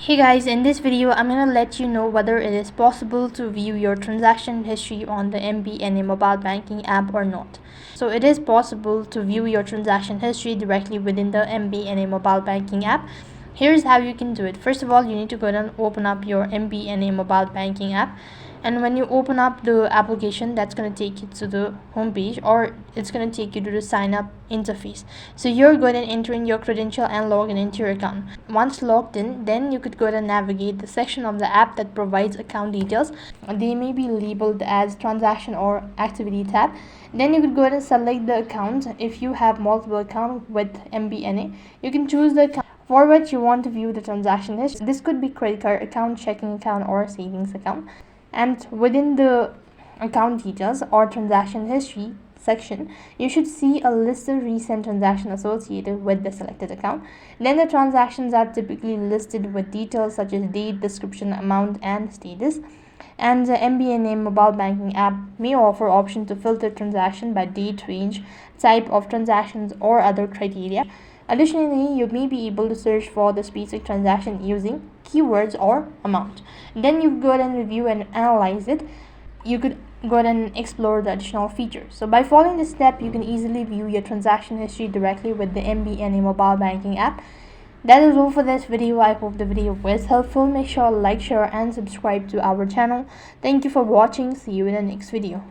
Hey guys, in this video I'm gonna let you know whether it is possible to view your transaction history on the MBNA mobile banking app or not. So it is possible to view your transaction history directly within the MBNA mobile banking app. Here's how you can do it. First of all, you need to go and open up your MBNA mobile banking app, and when you open up the application, that's going to take you to the home page, or it's going to take you to the sign up interface. So you're going and enter in your credential and log in into your account. Once logged in, then you could go and navigate the section of the app that provides account details. They may be labeled as transaction or activity tab. Then you could go ahead and select the account. If you have multiple accounts with MBNA, you can choose the account for which you want to view the transaction history. This could be credit card account, checking account, or savings account. And within the account details or transaction history section, you should see a list of recent transactions associated with the selected account. Then the transactions are typically listed with details such as date, description, amount, and status. And the MBNA mobile banking app may offer option to filter transaction by date, range, type of transactions, or other criteria. Additionally, you may be able to search for the specific transaction using keywords or amount. Then you go ahead and review and analyze it. You could go ahead and explore the additional features. So by following this step, you can easily view your transaction history directly with the MBNA mobile banking app. That is all for this video. I hope the video was helpful. Make sure to like, share, and subscribe to our channel. Thank you for watching. See you in the next video.